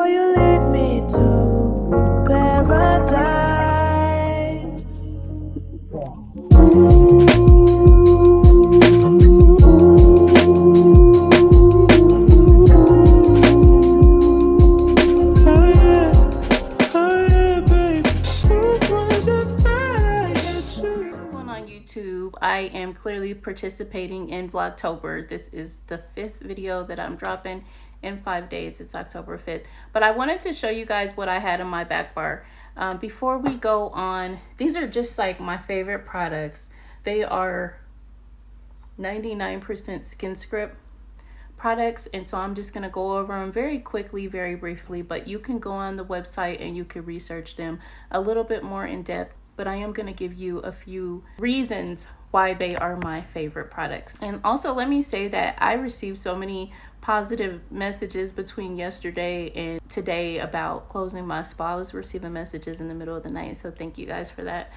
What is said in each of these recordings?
Will you lead me to paradise? I am clearly participating in Vlogtober. This is the 5th video that I'm dropping in 5 days. It's October 5th. But I wanted to show you guys what I had in my back bar. Before we go on, these are just like my favorite products. They are 99% Skinscript products, and so I'm just going to go over them very quickly, very briefly, but you can go on the website and you can research them a little bit more in depth. But I am going to give you a few reasons why they are my favorite products. And also, let me say that I received so many positive messages between yesterday and today about closing my spa. I was receiving messages in the middle of the night, so thank you guys for that.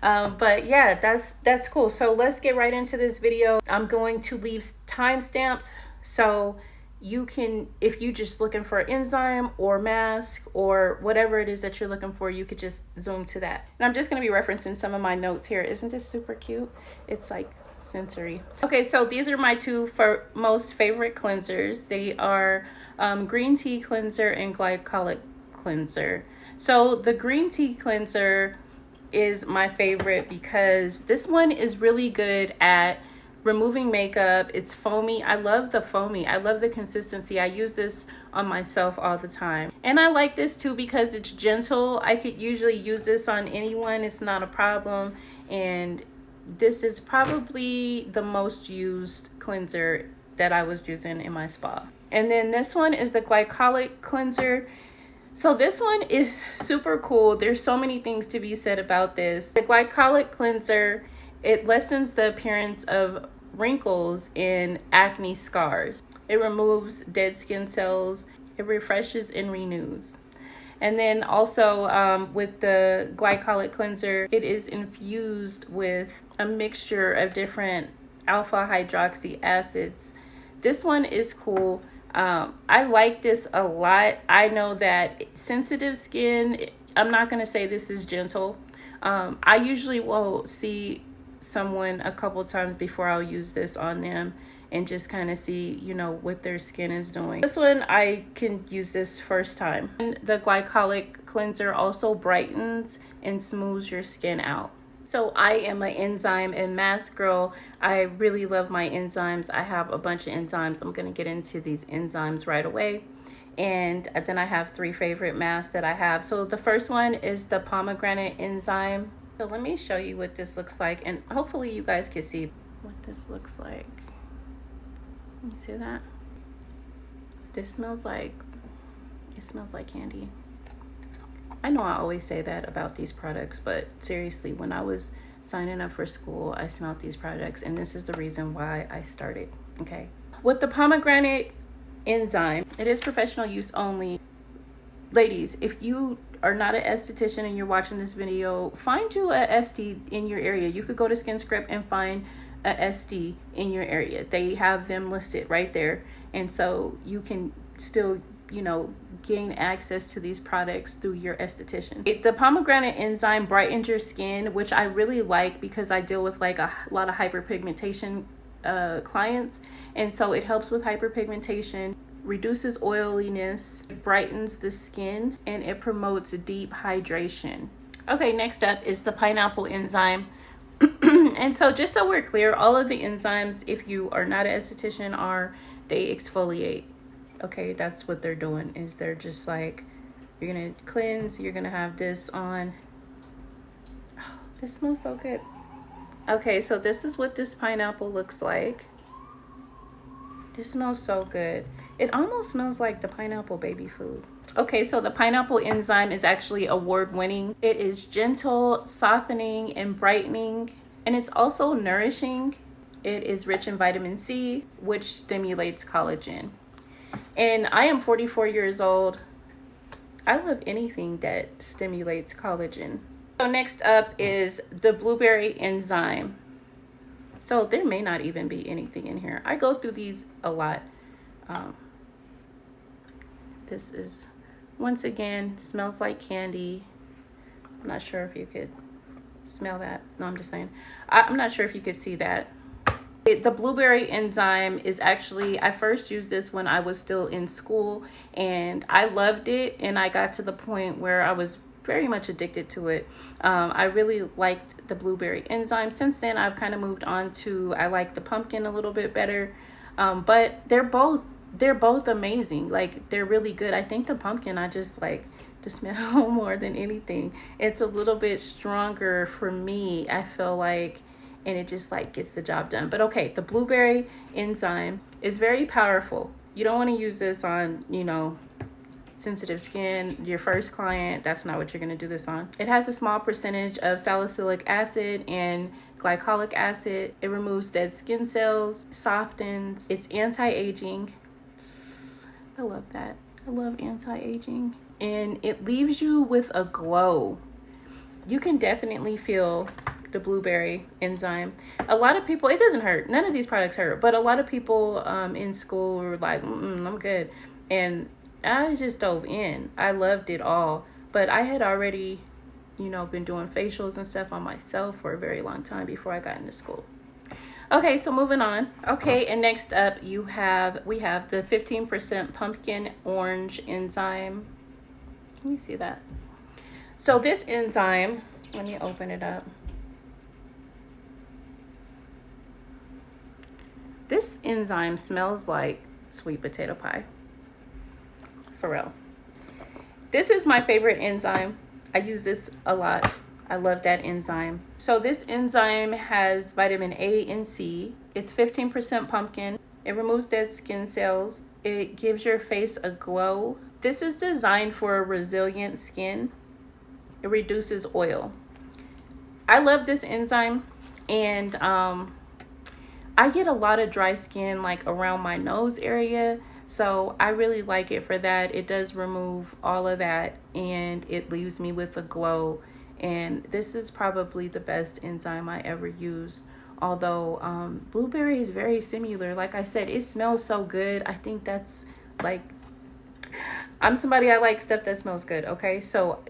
But yeah, that's cool. So let's get right into this video. I'm going to leave timestamps, so you can, if you just looking for enzyme or mask or whatever it is that you're looking for, you could just zoom to that. And I'm just going to be referencing some of my notes here. Isn't this super cute? It's like sensory. Okay, so these are my two most favorite cleansers. They are green tea cleanser and glycolic cleanser. So the green tea cleanser is my favorite because this one is really good at removing makeup. It's foamy. I love the foamy. I love the consistency. I use this on myself all the time. And I like this too because it's gentle. I could usually use this on anyone. It's not a problem. And this is probably the most used cleanser that I was using in my spa. And then this one is the glycolic cleanser. So this one is super cool. There's so many things to be said about this. The glycolic cleanser, it lessens the appearance of wrinkles and acne scars. It removes dead skin cells. It refreshes and renews. And then also with the glycolic cleanser, it is infused with a mixture of different alpha hydroxy acids. This one is cool. I like this a lot. I know that sensitive skin, I'm not going to say this is gentle. I usually will see someone a couple times before I'll use this on them and just kind of see, you know, what their skin is doing. This one, I can use this first time. And the glycolic cleanser also brightens and smooths your skin out. So I am an enzyme and mask girl. I really love my enzymes. I have a bunch of enzymes. I'm going to get into these enzymes right away. And then I have 3 favorite masks that I have. So the first one is the pomegranate enzyme. So let me show you what this looks like, and hopefully you guys can see what this looks like. You see that? This smells like, it smells like candy. I know I always say that about these products, but seriously, when I was signing up for school, I smelled these products, and this is the reason why I started, okay? With the pomegranate enzyme, it is professional use only. Ladies, if you are not an esthetician and you're watching this video, find you a SD in your area. You could go to Skinscript and find a SD in your area. They have them listed right there. And so you can still, you know, gain access to these products through your esthetician. The pomegranate enzyme brightens your skin, which I really like because I deal with like a lot of hyperpigmentation clients. And so it helps with hyperpigmentation, reduces oiliness, it brightens the skin, and it promotes deep hydration. Okay, next up is the pineapple enzyme. And so just so we're clear, all of the enzymes, if you are not an esthetician, they exfoliate. Okay, that's what they're doing, is they're just like, you're gonna cleanse, you're gonna have this on. Oh, this smells so good. Okay, so this is what this pineapple looks like. This smells so good. It almost smells like the pineapple baby food. Okay, so the pineapple enzyme is actually award-winning. It is gentle, softening, and brightening, and it's also nourishing. It is rich in vitamin C, which stimulates collagen. And I am 44 years old. I love anything that stimulates collagen. So next up is the blueberry enzyme. So there may not even be anything in here. I go through these a lot. This is Once again, smells like candy. I'm not sure if you could smell that. No, I'm just saying. I'm not sure if you could see that. The blueberry enzyme is actually, I first used this when I was still in school, and I loved it, and I got to the point where I was very much addicted to it. I really liked the blueberry enzyme. Since then, I've kind of moved on to, I like the pumpkin a little bit better. But they're both amazing. Like, they're really good. I think the pumpkin, I just like the smell more than anything. It's a little bit stronger for me, I feel like, and it just like gets the job done. But okay, the blueberry enzyme is very powerful. You don't want to use this on, you know, sensitive skin, your first client. That's not what you're going to do this on. It has a small percentage of salicylic acid and glycolic acid. It removes dead skin cells, softens. It's anti-aging. I love that. I love anti-aging. And it leaves you with a glow. You can definitely feel the blueberry enzyme. A lot of people, it doesn't hurt. None of these products hurt, but a lot of people in school were like, I'm good. And I just dove in. I loved it all. But I had already, you know, been doing facials and stuff on myself for a very long time before I got into school. Okay, so moving on. Okay, and next up we have the 15% pumpkin orange enzyme. Can you see that? So this enzyme, let me open it up. This enzyme smells like sweet potato pie. For real. This is my favorite enzyme. I use this a lot. I love that enzyme. So this enzyme has vitamin A and C. It's 15% pumpkin. It removes dead skin cells. It gives your face a glow. This is designed for a resilient skin. It reduces oil. I love this enzyme, and I get a lot of dry skin like around my nose area. So I really like it for that. It does remove all of that, and it leaves me with a glow. And this is probably the best enzyme I ever used. Although blueberry is very similar. Like I said, it smells so good. I think that's like, I'm somebody, I like stuff that smells good. Okay, so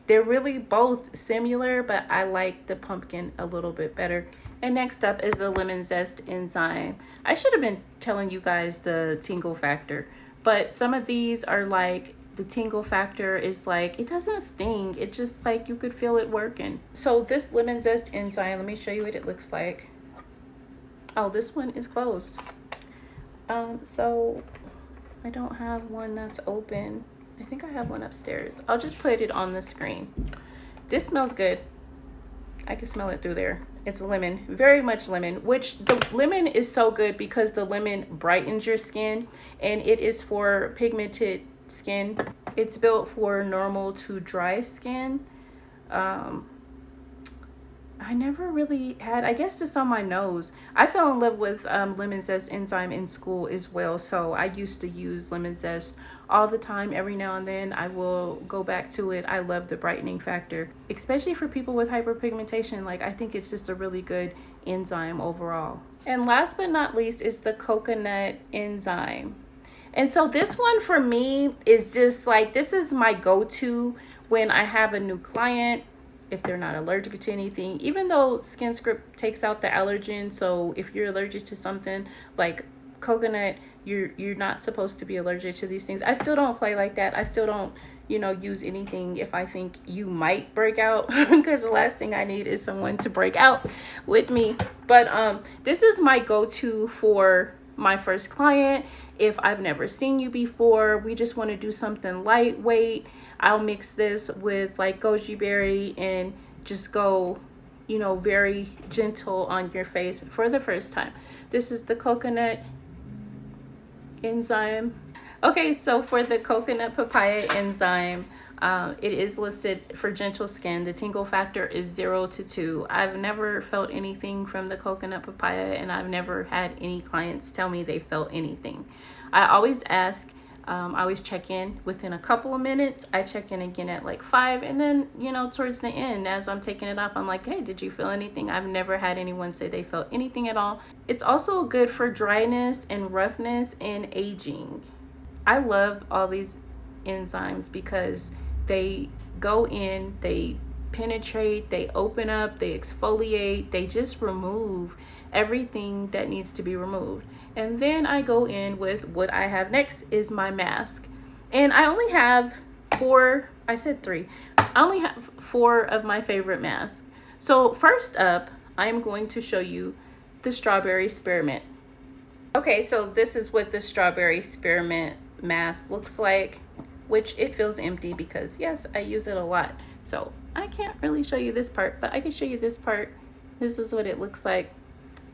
they're really both similar, but I like the pumpkin a little bit better. And next up is the lemon zest enzyme. I should have been telling you guys the tingle factor, but some of these are like, the tingle factor is like, it doesn't sting. It just like, you could feel it working. So this lemon zest enzyme, let me show you what it looks like. Oh, this one is closed. So I don't have one that's open. I think I have one upstairs. I'll just put it on the screen. This smells good. I can smell it through there. It's lemon, very much lemon, which the lemon is so good because the lemon brightens your skin, and it is for pigmented skin. It's built for normal to dry skin. I never really had, I guess just on my nose. I fell in love with lemon zest enzyme in school as well. So I used to use lemon zest all the time. Every now and then I will go back to it. I love the brightening factor, especially for people with hyperpigmentation. Like, I think it's just a really good enzyme overall. And last but not least is the coconut enzyme. And so this one for me is just like, this is my go-to when I have a new client, if they're not allergic to anything, even though Skinscript takes out the allergen. So if you're allergic to something like coconut, you're not supposed to be allergic to these things. I still don't play like that. I still don't, you know, use anything if I think you might break out, because the last thing I need is someone to break out with me. But this is my go-to for my first client. If I've never seen you before, we just want to do something lightweight, I'll mix this with like goji berry and just go, you know, very gentle on your face for the first time. This is the coconut enzyme. Okay, so for the coconut papaya enzyme, it is listed for gentle skin. The tingle factor is 0 to 2. I've never felt anything from the coconut papaya, and I've never had any clients tell me they felt anything. I always ask, I always check in within a couple of minutes. I check in again at like 5, and then, you know, towards the end, as I'm taking it off, I'm like, hey, did you feel anything? I've never had anyone say they felt anything at all. It's also good for dryness and roughness and aging. I love all these enzymes because they go in, they penetrate, they open up, they exfoliate, they just remove everything that needs to be removed. And then I go in with what I have next is my mask. And I only have four, I said three. I only have four of my favorite masks. So first up, I'm going to show you the strawberry spearmint. Okay, so this is what the strawberry spearmint mask looks like, which it feels empty because yes, I use it a lot. So I can't really show you this part, but I can show you this part. This is what it looks like.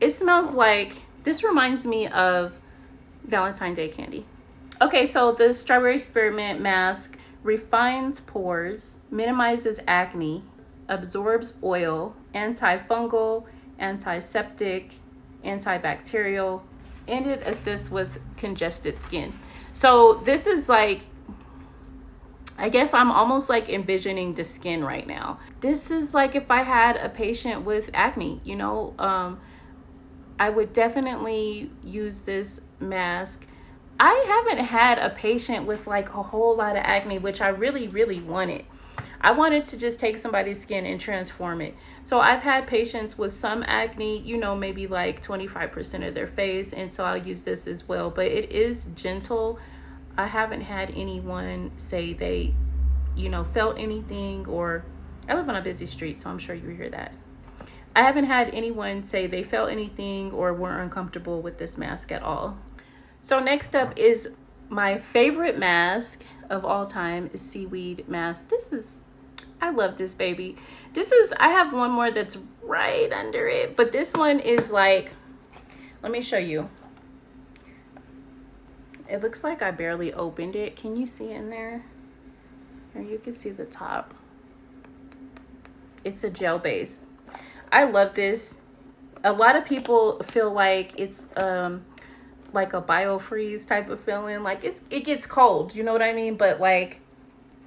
It smells like, this reminds me of Valentine's Day candy. Okay, so the strawberry spearmint mask refines pores, minimizes acne, absorbs oil, antifungal, antiseptic, antibacterial, and it assists with congested skin. So this is like, I guess I'm almost like envisioning the skin right now. This is like if I had a patient with acne, you know, I would definitely use this mask. I haven't had a patient with like a whole lot of acne, which I really, really wanted. I wanted to just take somebody's skin and transform it. So I've had patients with some acne, you know, maybe like 25% of their face. And so I'll use this as well. But it is gentle. I haven't had anyone say they, you know, felt anything, or I live on a busy street, so I'm sure you hear that. I haven't had anyone say they felt anything or were uncomfortable with this mask at all. So next up is my favorite mask of all time is seaweed mask. This is, I love this baby. This is, I have one more that's right under it, but this one is like, let me show you. It looks like I barely opened it. Can you see in there? Or you can see the top. It's a gel base. I love this. A lot of people feel like it's like a biofreeze type of feeling, like it gets cold, you know what I mean? But like,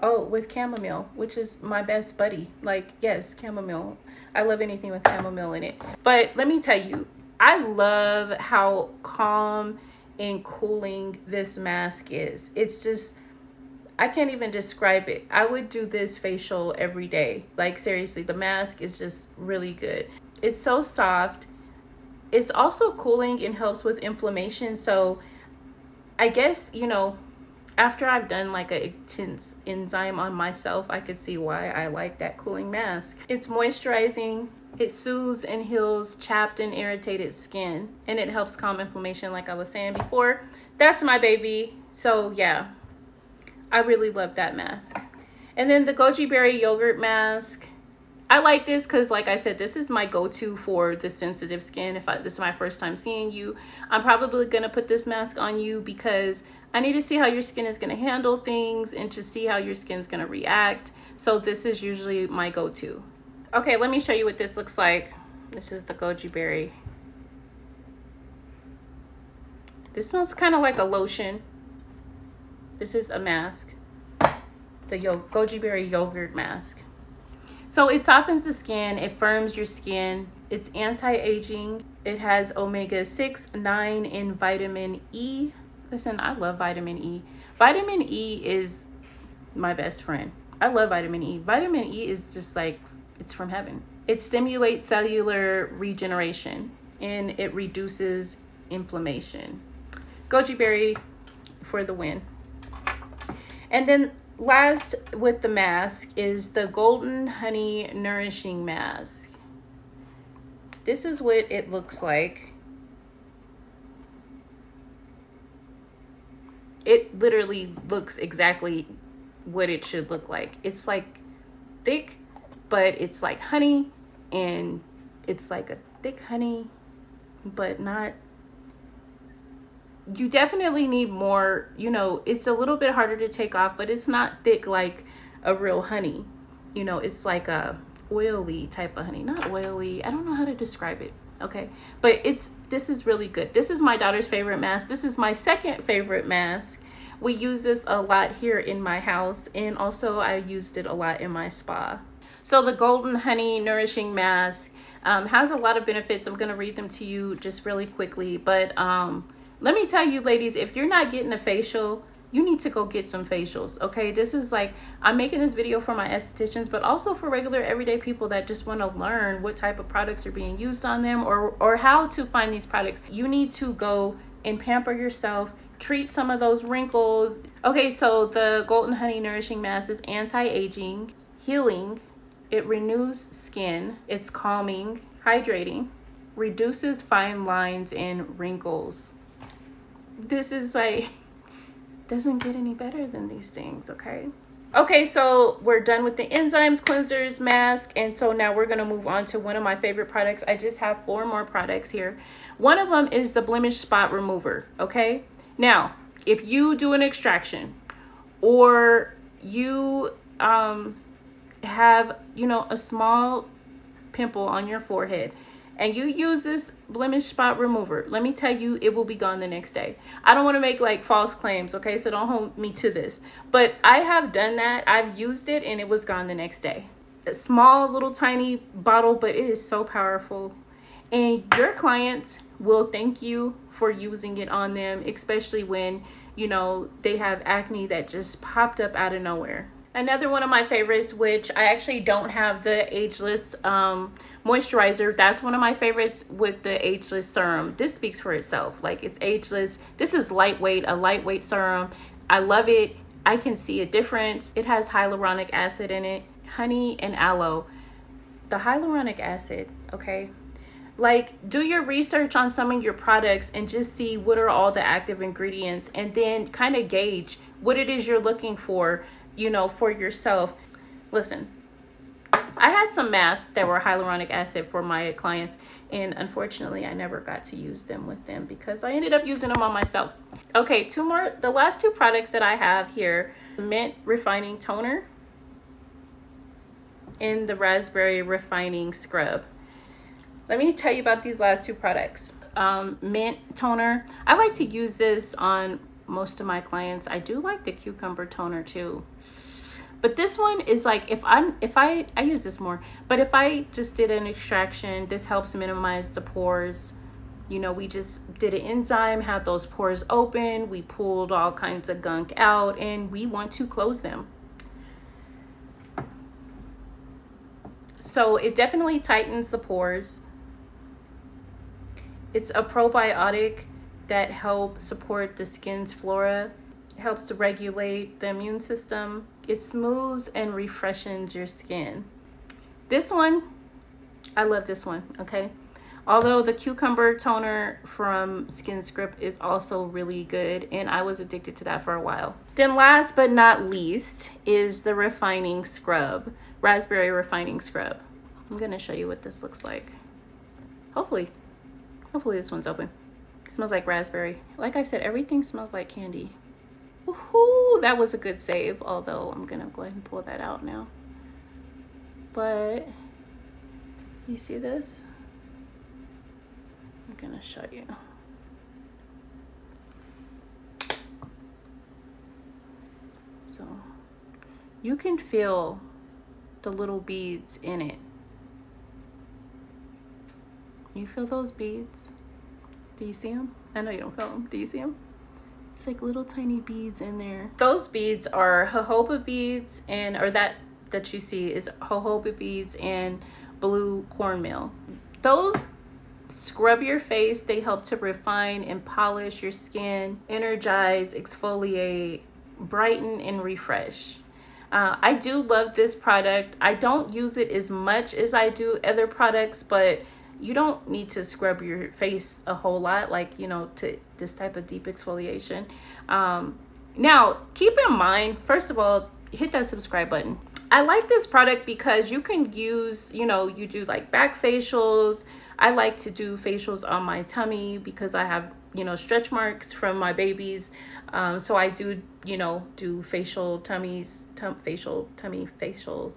oh, with chamomile, which is my best buddy. Like, yes, chamomile. I love anything with chamomile in it. But let me tell you, I love how calm and cooling this mask is. It's just, I can't even describe it. I would do this facial every day. Like seriously, the mask is just really good. It's so soft. It's also cooling and helps with inflammation. So I guess, you know, after I've done like an intense enzyme on myself, I could see why I like that cooling mask. It's moisturizing. It soothes and heals chapped and irritated skin. And it helps calm inflammation like I was saying before. That's my baby. So yeah, I really love that mask. And then the goji berry yogurt mask. I like this because, like I said, this is my go-to for the sensitive skin. If this is my first time seeing you, I'm probably going to put this mask on you because I need to see how your skin is going to handle things and to see how your skin's going to react. So this is usually my go-to. Okay, let me show you what this looks like. This is the goji berry. This smells kind of like a lotion. This is a mask. The goji berry yogurt mask. So it softens the skin, it firms your skin, it's anti-aging, it has omega-6, 9, and vitamin E. Listen, I love vitamin E. Vitamin E is my best friend. I love vitamin E. Vitamin E is just like, it's from heaven. It stimulates cellular regeneration and it reduces inflammation. Goji berry for the win. And then last with the mask is the Golden Honey Nourishing Mask. This is what it looks like. It literally looks exactly what it should look like. It's like thick, but it's like honey, and it's like a thick honey, but not. You definitely need more, you know, it's a little bit harder to take off, but it's not thick like a real honey. You know, it's like a oily type of honey. Not oily, I don't know how to describe it. Okay, but this is really good. This is my daughter's favorite mask. This is my second favorite mask. We use this a lot here in my house, and also I used it a lot in my spa. So the Golden Honey Nourishing Mask has a lot of benefits. I'm going to read them to you just really quickly, but let me tell you, ladies, if you're not getting a facial you need to go get some facials. Okay, this is like, I'm making this video for my estheticians, but also for regular everyday people that just want to learn what type of products are being used on them, or how to find these products. You need to go and pamper yourself, treat some of those wrinkles. Okay, so the Golden Honey Nourishing Mask is anti-aging, healing, it renews skin, it's calming, hydrating, reduces fine lines and wrinkles. This is like, doesn't get any better than these things. Okay, so we're done with the enzymes, cleansers, mask, and so now we're going to move on to one of my favorite products. I just have 4 more products here. One of them is the blemish spot remover. Okay, now if you do an extraction, or you have, you know, a small pimple on your forehead, and you use this blemish spot remover, let me tell you, it will be gone the next day. I don't want to make like false claims, okay? So don't hold me to this. But I have done that. I've used it and it was gone the next day. A small little tiny bottle, but it is so powerful. And your clients will thank you for using it on them, especially when, you know, they have acne that just popped up out of nowhere. Another one of my favorites, which I actually don't have the ageless moisturizer. That's one of my favorites with the ageless serum. This speaks for itself. Like, it's ageless. This is lightweight, a lightweight serum. I love it. I can see a difference. It has hyaluronic acid in it, honey and aloe. The hyaluronic acid, okay? Like, do your research on some of your products and just see what are all the active ingredients, and then kind of gauge what it is you're looking for, you know, for yourself. Listen, I had some masks that were hyaluronic acid for my clients, and unfortunately I never got to use them with them because I ended up using them on myself. Okay, 2 more. The last 2 products that I have here, Mint Refining Toner and the Raspberry Refining Scrub. Let me tell you about these last 2 products. Mint Toner, I like to use this on most of my clients. I do like the Cucumber Toner too. But this one is like, if I use this more, but if I just did an extraction, this helps minimize the pores. You know, we just did an enzyme, had those pores open, we pulled all kinds of gunk out, and we want to close them. So it definitely tightens the pores. It's a probiotic that helps support the skin's flora, helps to regulate the immune system. It smooths and refreshes your skin. This one, I love this one, okay? Although the Cucumber Toner from Skinscript is also really good, and I was addicted to that for a while. Then last but not least is the Refining Scrub, Raspberry Refining Scrub. I'm gonna show you what this looks like. Hopefully this one's open. It smells like raspberry. Like I said, everything smells like candy. Woohoo! That was a good save, although I'm gonna go ahead and pull that out now. But you see this? I'm gonna show you. So you can feel the little beads in it. You feel those beads? Do you see them? I know you don't feel them. Do you see them? It's like little tiny beads in there. Those beads are jojoba beads, and or that you see is jojoba beads and blue cornmeal. Those scrub your face. They help to refine and polish your skin, energize, exfoliate, brighten, and refresh. I do love this product. I don't use it as much as I do other products, but you don't need to scrub your face a whole lot, like, you know, to this type of deep exfoliation. Now, keep in mind, first of all, hit that subscribe button. I like this product because you can use, you know, you do like back facials. I like to do facials on my tummy because I have, you know, stretch marks from my babies. So I do, you know, do facial tummy facials.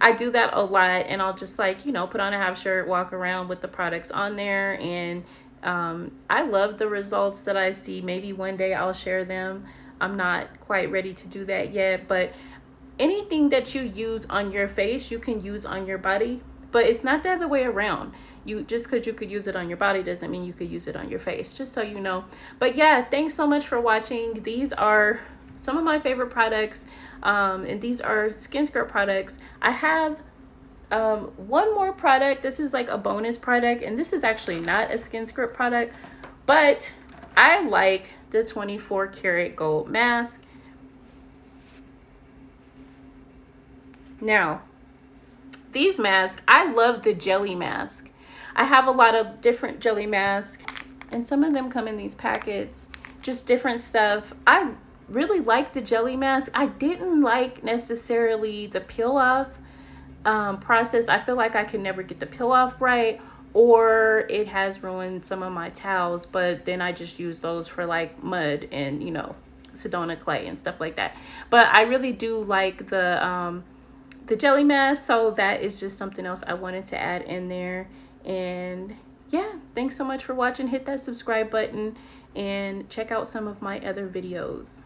I do that a lot, and I'll just like, you know, put on a half shirt, walk around with the products on there, and I love the results that I see. Maybe one day I'll share them. I'm not quite ready to do that yet, but anything that you use on your face, you can use on your body. but it's not the other way around. You just because you could use it on your body doesn't mean you could use it on your face, just so you know. But yeah, thanks so much for watching. These are some of my favorite products, and these are Skinscript products. I have one more product. This is like a bonus product, and this is actually not a Skinscript product, but I like the 24 karat gold mask. Now, these masks, I love the jelly mask. I have a lot of different jelly masks, and some of them come in these packets, just different stuff. I really like the jelly mask. I didn't like necessarily the peel off process. I feel like I could never get the peel off right, or it has ruined some of my towels, but then I just use those for like mud and, you know, Sedona clay and stuff like that. But I really do like the jelly mask, so that is just something else I wanted to add in there. And yeah, thanks so much for watching. Hit that subscribe button and check out some of my other videos.